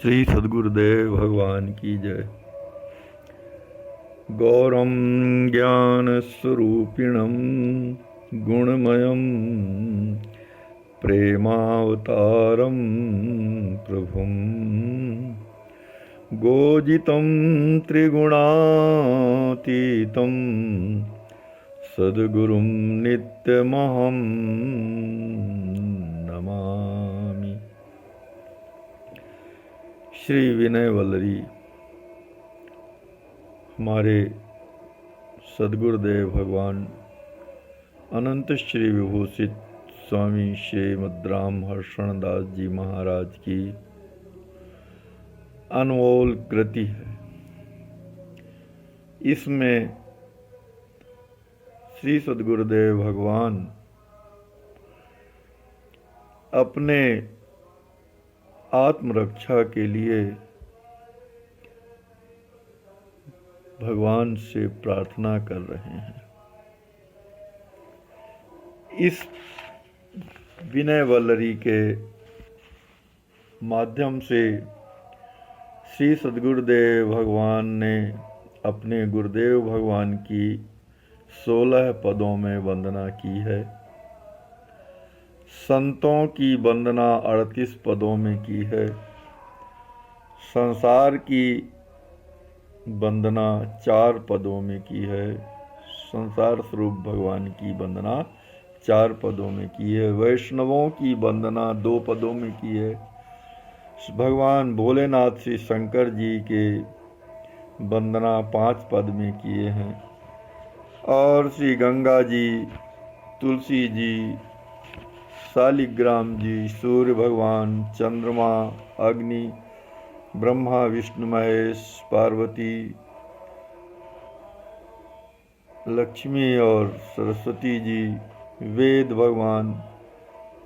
श्री सद्गुरुदेव भगवान की जय। गौरम ज्ञान स्वरूपिणम गुणमयम प्रेमावतारम प्रभुम गोजितं त्रिगुणातीतं सद्गुरुं नित्यमहं नमामि। श्री विनय वल्लरी हमारे सद्गुरुदेव भगवान अनंत श्री विभूषित स्वामी श्रीमद्राम हर्षण दास जी महाराज की अनमोल कृति है। इसमें श्री सद्गुरुदेव भगवान अपने आत्मरक्षा के लिए भगवान से प्रार्थना कर रहे हैं। इस विनय वल्लरी के माध्यम से श्री सद्गुरुदेव भगवान ने अपने गुरुदेव भगवान की 16 पदों में वंदना की है। संतों की वंदना 38 पदों में की है। संसार की वंदना 4 पदों में की है। संसार स्वरूप भगवान की वंदना 4 पदों में की है। वैष्णवों की वंदना 2 पदों में की है। भगवान भोलेनाथ श्री शंकर जी के वंदना 5 पद में किए हैं। और श्री गंगा जी, तुलसी जी, शालिग्राम जी, सूर्य भगवान, चंद्रमा, अग्नि, ब्रह्मा, विष्णु, महेश, पार्वती, लक्ष्मी और सरस्वती जी, वेद भगवान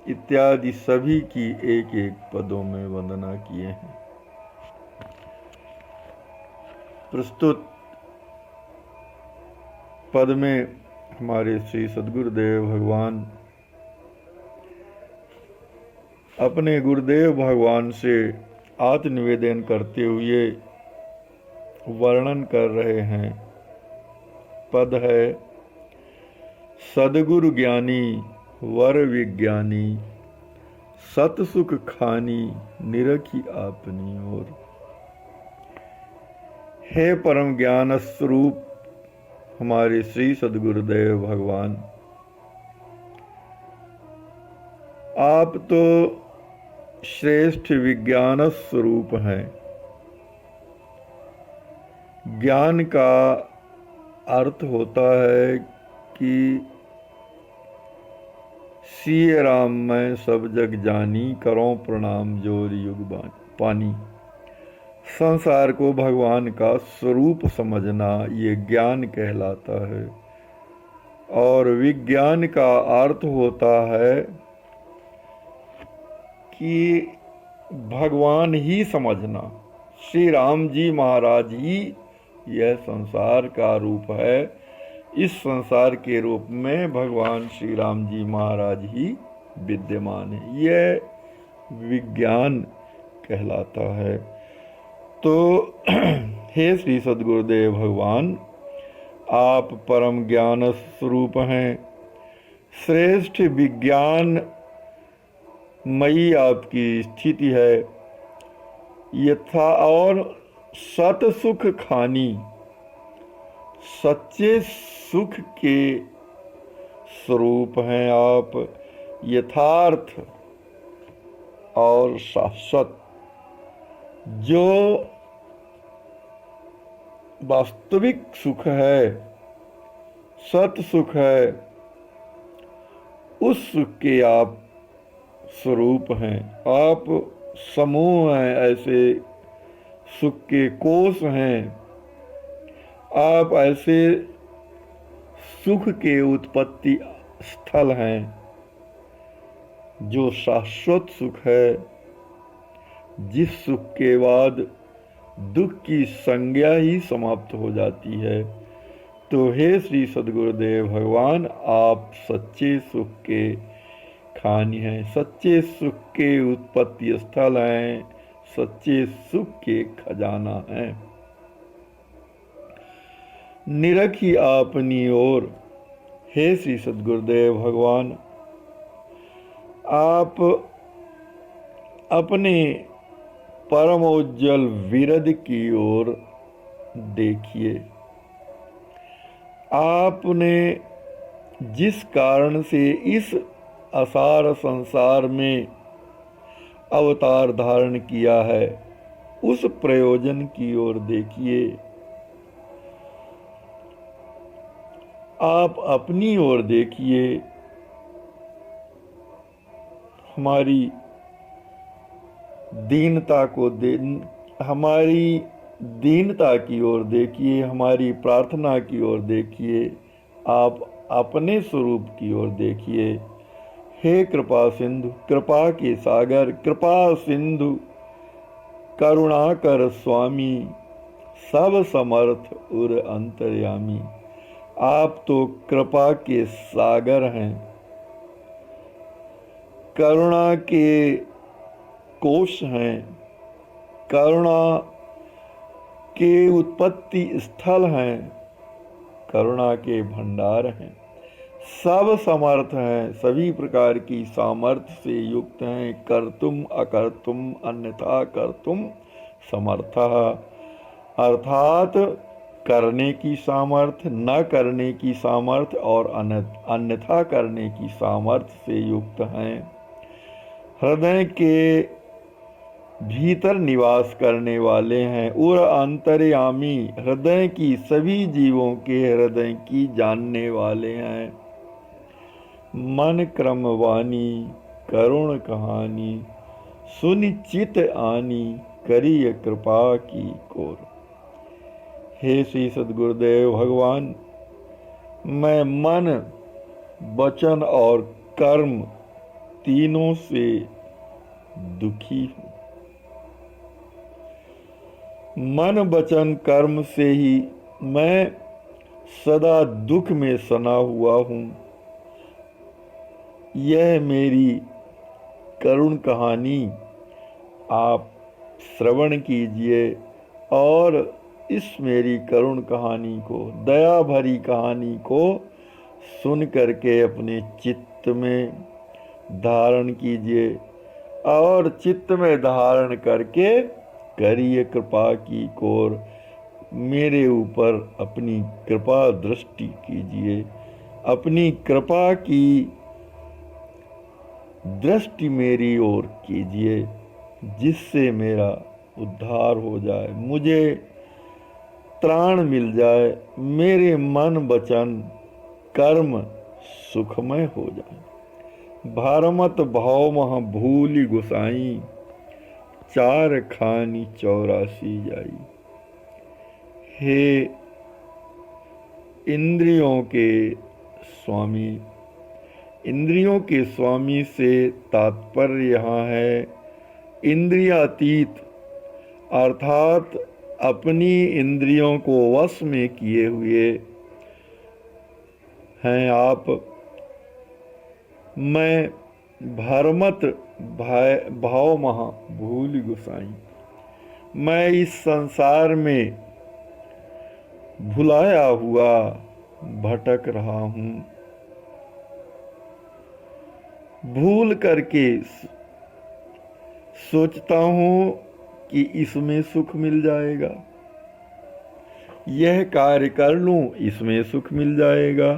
इत्यादि सभी की एक एक पदों में वंदना किए हैं। प्रस्तुत पद में हमारे श्री सद्गुरुदेव भगवान अपने गुरुदेव भगवान से आत्मनिवेदन करते हुए वर्णन कर रहे हैं। पद है, सद्गुरु ज्ञानी वर विज्ञानी सत सुख खानी निरखी आपनी ओर। हे परम ज्ञान स्वरूप हमारे श्री सद्गुरुदेव भगवान, आप तो श्रेष्ठ विज्ञान स्वरूप हैं। ज्ञान का अर्थ होता है कि सिए राम मैं सब जग जानी करो प्रणाम जोर युग पानी। संसार को भगवान का स्वरूप समझना ये ज्ञान कहलाता है। और विज्ञान का अर्थ होता है कि भगवान ही समझना। श्री राम जी महाराज ही यह संसार का रूप है। इस संसार के रूप में भगवान श्री राम जी महाराज ही विद्यमान है। यह विज्ञान कहलाता है। तो हे श्री सद्गुरुदेव भगवान, आप परम ज्ञान स्वरूप हैं। श्रेष्ठ विज्ञान मई आपकी स्थिति है। यथा और सत सुख खानी, सच्चे सुख के स्वरूप हैं आप। यथार्थ और शाश्वत, जो वास्तविक सुख है, सत सुख है, उस सुख के आप स्वरूप हैं। आप समूह हैं, ऐसे सुख के कोष हैं। आप ऐसे सुख के उत्पत्ति स्थल हैं, जो शाश्वत सुख है, जिस सुख के बाद दुख की संज्ञा ही समाप्त हो जाती है। तो हे श्री सद्गुरुदेव भगवान, आप सच्चे सुख के खानी है, सच्चे सुख के उत्पत्ति स्थल हैं, सच्चे सुख के खजाना हैं। निरखी आपनी ओर, हे श्री सद्गुरुदेव भगवान, आप अपने परमोज्जवल विरद की ओर देखिए। आपने जिस कारण से इस असार संसार में अवतार धारण किया है, उस प्रयोजन की ओर देखिए। आप अपनी ओर देखिए, हमारी हमारी दीनता की ओर देखिए, हमारी प्रार्थना की ओर देखिए, आप अपने स्वरूप की ओर देखिए। हे कृपा सिंधु, कृपा के सागर, कृपा सिंधु, करुणाकर स्वामी, सब समर्थ उर अंतर्यामी। आप तो कृपा के सागर हैं, करुणा के कोश हैं, करुणा के उत्पत्ति स्थल हैं, करुणा के भंडार हैं, सब समर्थ हैं, सभी प्रकार की सामर्थ्य से युक्त हैं। कर्तुम अकर्तुम अन्यथा कर्तुम समर्थः, अर्थात करने की सामर्थ्य, न करने की सामर्थ्य और अन्यथा करने की सामर्थ्य से युक्त हैं। हृदय के भीतर निवास करने वाले हैं। उर अंतर्यामी, हृदय की सभी जीवों के हृदय की जानने वाले हैं। मन क्रम वाणी, करुण कहानी, सुनिचित आनी, करिय कृपा की कोर। हे श्री सद्गुरुदेव भगवान, मैं मन, वचन और कर्म तीनों से दुखी हूँ। मन, वचन, कर्म से ही मैं सदा दुख में सना हुआ हूँ। यह मेरी करुण कहानी आप श्रवण कीजिए और इस मेरी करुण कहानी को, दया भरी कहानी को सुन करके अपने चित्त में धारण कीजिए और चित्त में धारण करके करिए कृपा की कोर। मेरे ऊपर अपनी कृपा दृष्टि कीजिए, अपनी कृपा की दृष्टि मेरी ओर कीजिए, जिससे मेरा उद्धार हो जाए, मुझे त्राण मिल जाए, मेरे मन वचन कर्म सुखमय हो जाए। भारमत भाव मह भूलि गुसाई, चार खानी 84 जाई। हे इंद्रियों के स्वामी, इंद्रियों के स्वामी से तात्पर्य यहाँ है इंद्रियातीत, अर्थात अपनी इंद्रियों को वश में किए हुए हैं आप। मैं भरमत भाव महा भूल गुसाई, मैं इस संसार में भुलाया हुआ भटक रहा हूँ। भूल करके सोचता हूँ कि इसमें सुख मिल जाएगा, यह कार्य कर लूं इसमें सुख मिल जाएगा,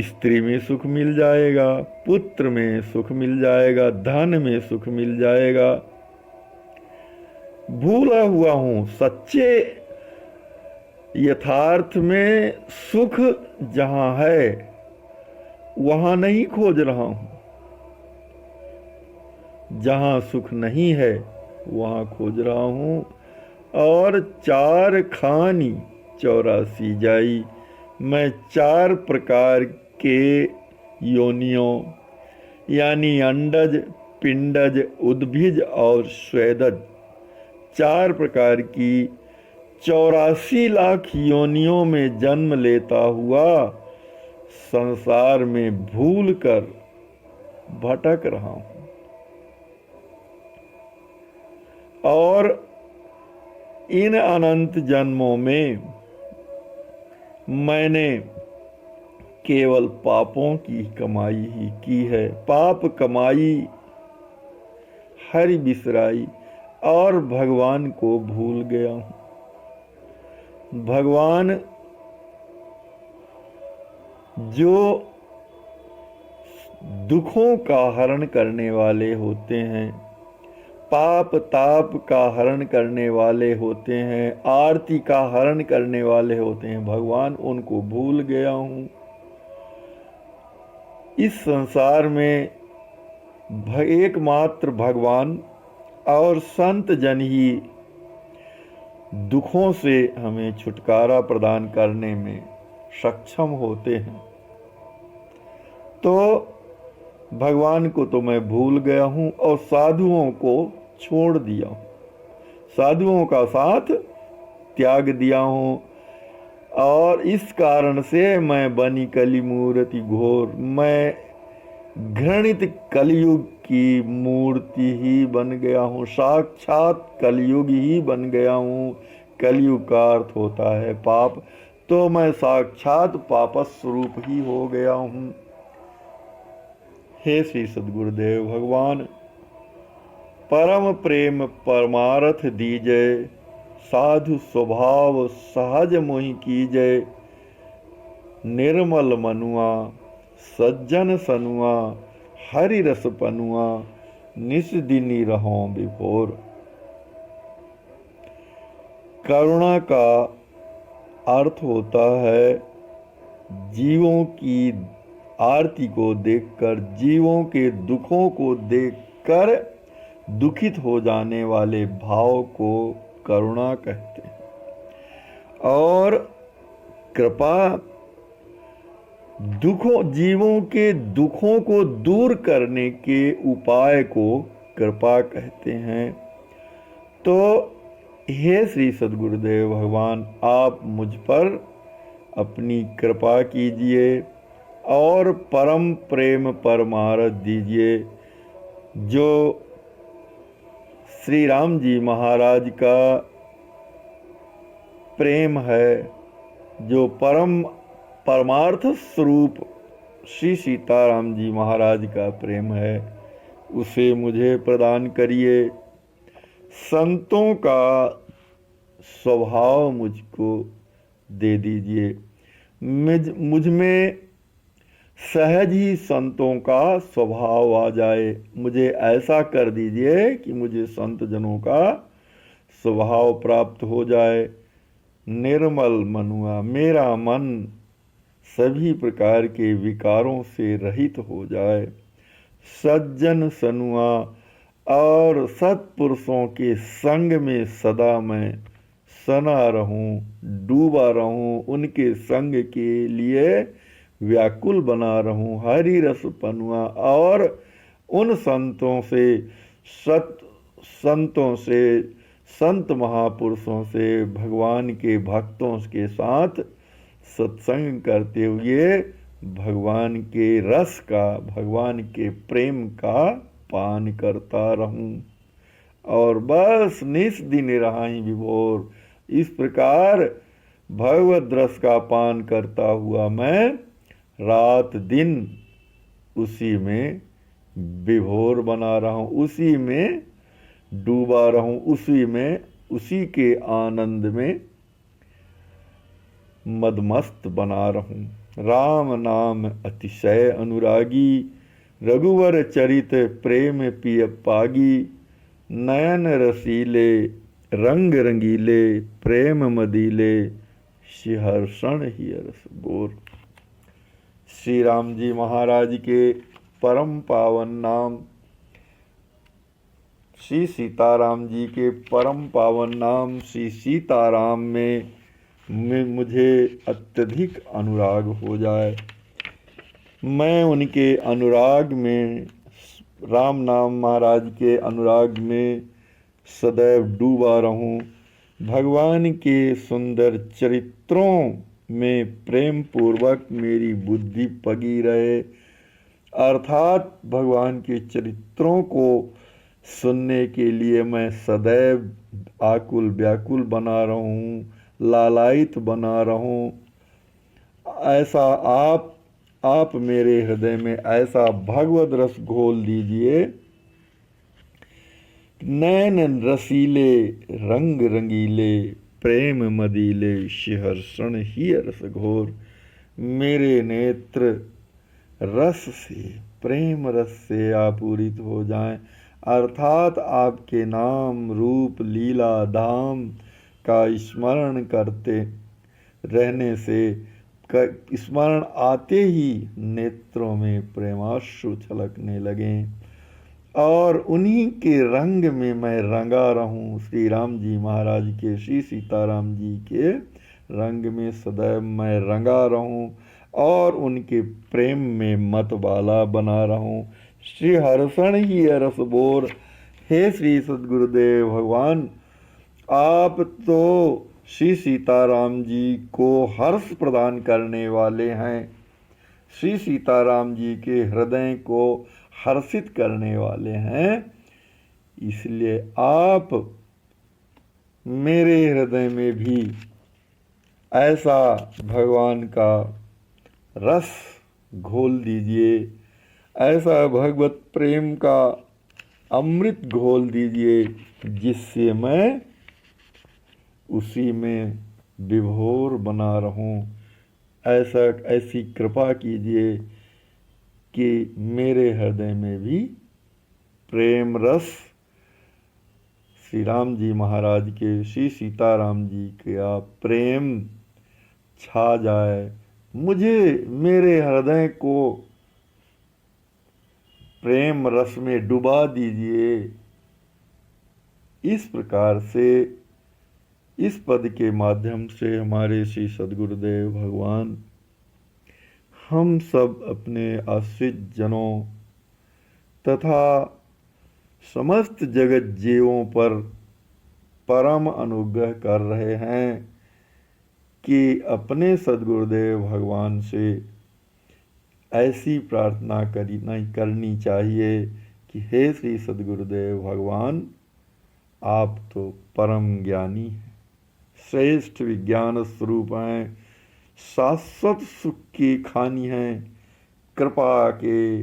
स्त्री में सुख मिल जाएगा, पुत्र में सुख मिल जाएगा, धन में सुख मिल जाएगा। भूला हुआ हूं सच्चे यथार्थ में सुख जहां है वहां नहीं खोज रहा हूं, जहां सुख नहीं है वहां खोज रहा हूं। और चार खानी 84 जाई, मैं 4 प्रकार के योनियों यानी अंडज, पिंडज, उद्भिज और स्वेदज, 4 प्रकार की 84 लाख योनियों में जन्म लेता हुआ संसार में भूल कर भटक रहा हूं। और इन अनंत जन्मों में मैंने केवल पापों की कमाई ही की है। पाप कमाई, हरि बिसराई और भगवान को भूल गया हूं। भगवान जो दुखों का हरण करने वाले होते हैं, पाप ताप का हरण करने वाले होते हैं, आरती का हरण करने वाले होते हैं, भगवान उनको भूल गया हूं। इस संसार में एकमात्र भगवान और संत जन ही दुखों से हमें छुटकारा प्रदान करने में सक्षम होते हैं। तो भगवान को तो मैं भूल गया हूं और साधुओं को छोड़ दिया हूं, साधुओं का साथ त्याग दिया हूं, और इस कारण से मैं बनी कली मूर्ति घोर, मैं घृणित कलयुग की मूर्ति ही बन गया हूँ, साक्षात कलयुग ही बन गया हूँ। कलयुग का अर्थ होता है पाप, तो मैं साक्षात पाप स्वरूप ही हो गया हूँ। हे श्री सद्गुरुदेव भगवान, परम प्रेम परमार्थ दीजय, साधु स्वभाव सहज मोहि कीजय, निर्मल मनुआ सज्जन सनुआ, हरि रस पनुआ, निस दिनी रहों विभोर। करुणा का अर्थ होता है जीवों की आरती को देखकर, जीवों के दुखों को देखकर दुखित हो जाने वाले भाव को करुणा कहते हैं। और कृपा, जीवों के दुखों को दूर करने के उपाय को कृपा कहते हैं। तो हे श्री सद्गुरुदेव भगवान, आप मुझ पर अपनी कृपा कीजिए और परम प्रेम परमार्थ दीजिए। जो श्री राम जी महाराज का प्रेम है, जो परमार्थ स्वरूप श्री सीताराम जी महाराज का प्रेम है, उसे मुझे प्रदान करिए। संतों का स्वभाव मुझको दे दीजिए। मुझ में सहज ही संतों का स्वभाव आ जाए। मुझे ऐसा कर दीजिए कि मुझे संत जनों का स्वभाव प्राप्त हो जाए। निर्मल मनुआ, मेरा मन सभी प्रकार के विकारों से रहित हो जाए। सज्जन सनुआ, और सत्पुरुषों के संग में सदा मैं सना रहूं, डूबा रहूं, उनके संग के लिए व्याकुल बना रहूं। हरि रस पनुआ, और उन संतों से संत महापुरुषों से, भगवान के भक्तों के साथ सत्संग करते हुए भगवान के रस का, भगवान के प्रेम का पान करता रहूं, और बस निस दिन रहाई विभोर। इस प्रकार भगवद रस का पान करता हुआ मैं रात दिन उसी में विभोर बना रहा हूं, उसी में डूबा रहूं, उसी के आनंद में मदमस्त बना रहूं। राम नाम अतिशय अनुरागी, रघुवर चरित प्रेम पिय पागी, नयन रसीले रंग रंगीले, प्रेम मदीले, सिहर्षण ही रस बोर। श्री राम जी महाराज के परम पावन नाम, श्री सीताराम जी के परम पावन नाम श्री सीताराम में मुझे अत्यधिक अनुराग हो जाए। मैं उनके अनुराग में, राम नाम महाराज के अनुराग में सदैव डूबा रहूं। भगवान के सुंदर चरित्रों में प्रेम पूर्वक मेरी बुद्धि पगी रहे, अर्थात भगवान के चरित्रों को सुनने के लिए मैं सदैव आकुल व्याकुल बना रहूं, लालायित बना रहूं। ऐसा आप मेरे हृदय में ऐसा भगवद रस घोल दीजिए, नैन रसीले रंग रंगीले, प्रेम मदीले शिहर्षण ही रस घोर। मेरे नेत्र रस से, प्रेम रस से आपूरित हो जाएं, अर्थात आपके नाम रूप लीला धाम का स्मरण करते रहने से, स्मरण आते ही नेत्रों में प्रेमाश्रु छलकने लगें और उन्हीं के रंग में मैं रंगा रहूं। श्री राम जी महाराज के, श्री सीताराम जी के रंग में सदैव मैं रंगा रहूं और उनके प्रेम में मतवाला बना रहूं। श्री हर्षण ही रस बोर। हे श्री सद्गुरुदेव भगवान, आप तो श्री सीताराम जी को हर्ष प्रदान करने वाले हैं, श्री सीताराम जी के हृदय को हर्षित करने वाले हैं। इसलिए आप मेरे हृदय में भी ऐसा भगवान का रस घोल दीजिए, ऐसा भगवत प्रेम का अमृत घोल दीजिए, जिससे मैं उसी में विभोर बना रहूं। ऐसी कृपा कीजिए कि मेरे हृदय में भी प्रेम रस श्री राम जी महाराज के, श्री सीताराम जी का प्रेम छा जाए। मुझे, मेरे हृदय को प्रेम रस में डुबा दीजिए। इस प्रकार से, इस पद के माध्यम से हमारे श्री सद्गुरुदेव भगवान हम सब अपने आश्रित जनों तथा समस्त जगत जीवों पर परम अनुग्रह कर रहे हैं कि अपने सद्गुरुदेव भगवान से ऐसी प्रार्थना करनी चाहिए कि हे श्री सद्गुरुदेव भगवान, आप तो परम ज्ञानी हैं, श्रेष्ठ विज्ञान स्वरूप हैं, शाश्वत सुख की खानी हैं, कृपा के,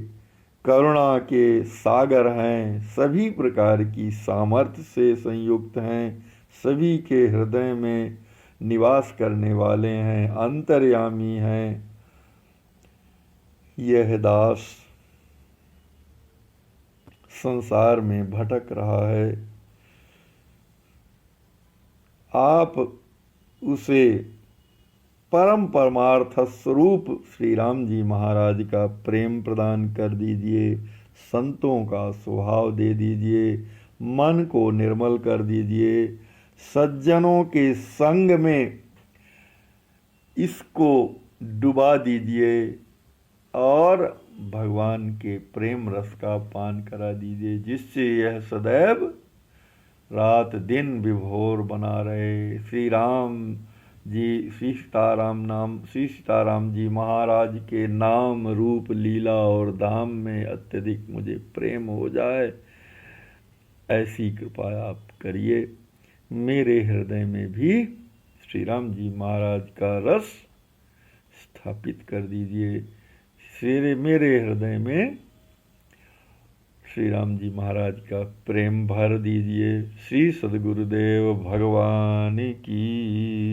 करुणा के सागर हैं, सभी प्रकार की सामर्थ्य से संयुक्त हैं, सभी के हृदय में निवास करने वाले हैं, अंतर्यामी हैं। यह दास संसार में भटक रहा है, आप उसे परम परमार्थ स्वरूप श्री राम जी महाराज का प्रेम प्रदान कर दीजिए, संतों का स्वभाव दे दीजिए, मन को निर्मल कर दीजिए, सज्जनों के संग में इसको डुबा दीजिए और भगवान के प्रेम रस का पान करा दीजिए, जिससे यह सदैव रात दिन विभोर बना रहे। श्री राम जी, श्री सीताराम जी महाराज के नाम रूप लीला और धाम में अत्यधिक मुझे प्रेम हो जाए, ऐसी कृपा आप करिए। मेरे हृदय में भी श्री राम जी महाराज का रस स्थापित कर दीजिए। मेरे हृदय में श्री राम जी महाराज का प्रेम भर दीजिए। श्री सद्गुरुदेव भगवान की